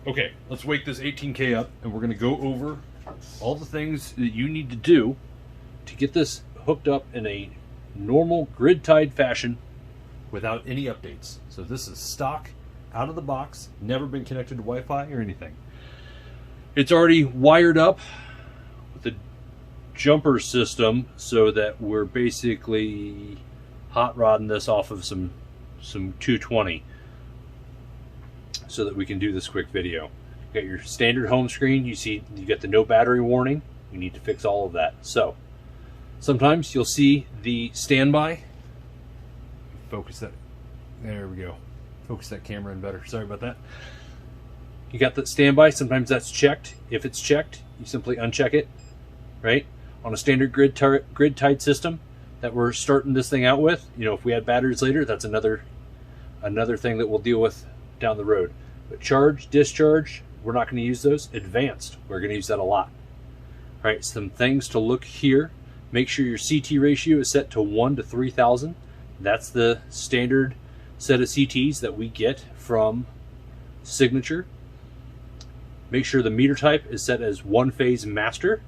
Okay, let's wake this 18K up, and we're going to go over all the things that you need to do to get this hooked up in a normal grid-tied fashion without any updates. So this is stock, out of the box, never been connected to Wi-Fi or anything. It's already wired up with a jumper system so that we're basically hot rodding this off of some 220 so that we can do this quick video. You got your standard home screen. You see you got the no battery warning. You need to fix all of that. So sometimes you'll see the standby. Focus that. There we go. Focus that camera in better. Sorry about that. You got the standby. Sometimes that's checked. If it's checked, you simply uncheck it, right? On a standard grid-tied system that we're starting this thing out with, you know, if we add batteries later, that's another thing that we'll deal with down the road. But charge, discharge, we're not going to use those. Advanced, we're going to use that a lot. All right, some things to look here. Make sure your CT ratio is set to 1 to 3,000. That's the standard set of CTs that we get from Signature. Make sure the meter type is set as one-phase master.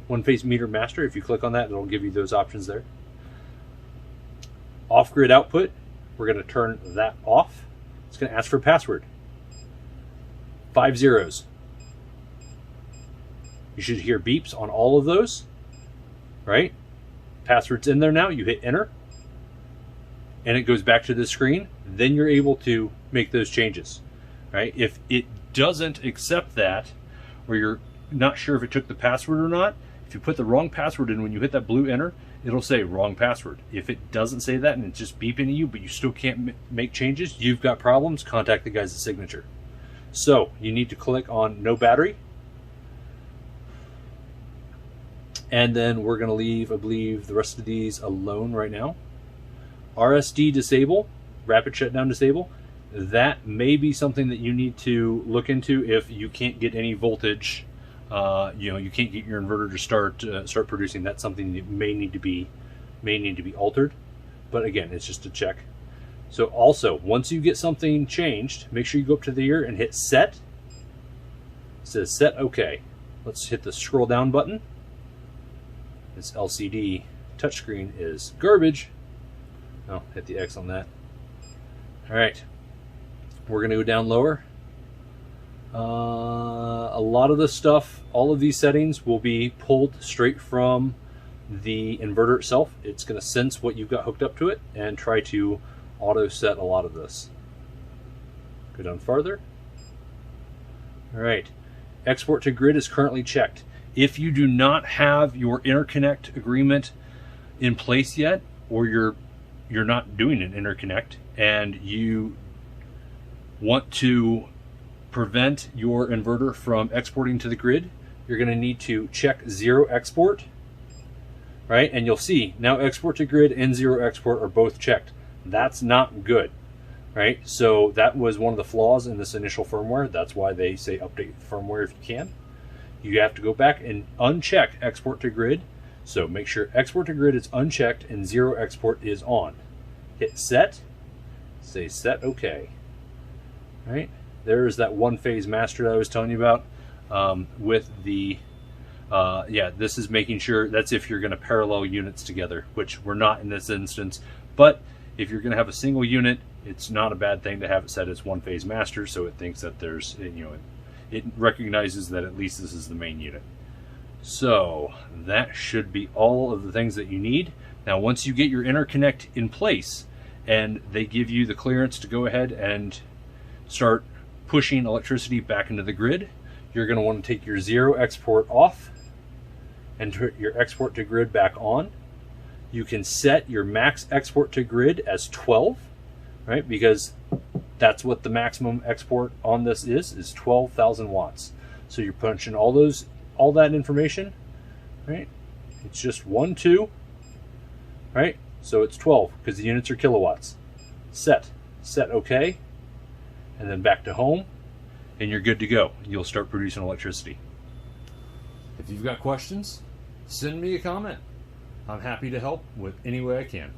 One-phase meter master. If you click on that, it'll give you those options there. Off-grid output, we're going to turn that off. It's going to ask for password. 5 zeros. You should hear beeps on all of those, right? Password's in there now. You hit enter, and it goes back to the screen. Then you're able to make those changes, right? If it doesn't accept that, or you're not sure if it took the password or not, if you put the wrong password in when you hit that blue enter, it'll say wrong password. If it doesn't say that and it's just beeping at you, but you still can't make changes, you've got problems, contact the guys at Signature. So you need to click on no battery. And then we're going to leave, I believe, the rest of these alone right now. RSD disable, rapid shutdown disable. That may be something that you need to look into if you can't get any voltage. You know, you can't get your inverter to start producing. That's something that may need to be altered. But again, it's just a check. So also, once you get something changed, make sure you go up to the ear and hit set. It says set OK. Let's hit the scroll down button. This LCD touchscreen is garbage. Oh, hit the X on that. All right, we're going to go down lower. A lot of this stuff, all of these settings will be pulled straight from the inverter itself. It's going to sense what you've got hooked up to it and try to auto set a lot of this. Go down farther. All right, export to grid is currently checked. If you do not have your interconnect agreement in place yet, or you're not doing an interconnect and you want to prevent your inverter from exporting to the grid, you're going to need to check zero export, right? And you'll see now export to grid and zero export are both checked. That's not good, right? So that was one of the flaws in this initial firmware. That's why they say update firmware if you can. You have to go back and uncheck export to grid. So make sure export to grid is unchecked and zero export is on. Hit set, say set OK, right? There's that one-phase master that I was telling you about with the, yeah, this is making sure, that's if you're going to parallel units together, which we're not in this instance. But if you're going to have a single unit, it's not a bad thing to have it set as one-phase master, so it thinks that there's, you know, it recognizes that at least this is the main unit. So that should be all of the things that you need. Now, once you get your interconnect in place and they give you the clearance to go ahead and start pushing electricity back into the grid, you're going to want to take your zero export off and your export to grid back on. You can set your max export to grid as 12, right? Because that's what the maximum export on this is 12,000 watts. So you're punching all that information, right? It's just 1, 2, right? So it's 12 because the units are kilowatts. Set OK, and then back to home, and you're good to go. You'll start producing electricity. If you've got questions, send me a comment. I'm happy to help with any way I can.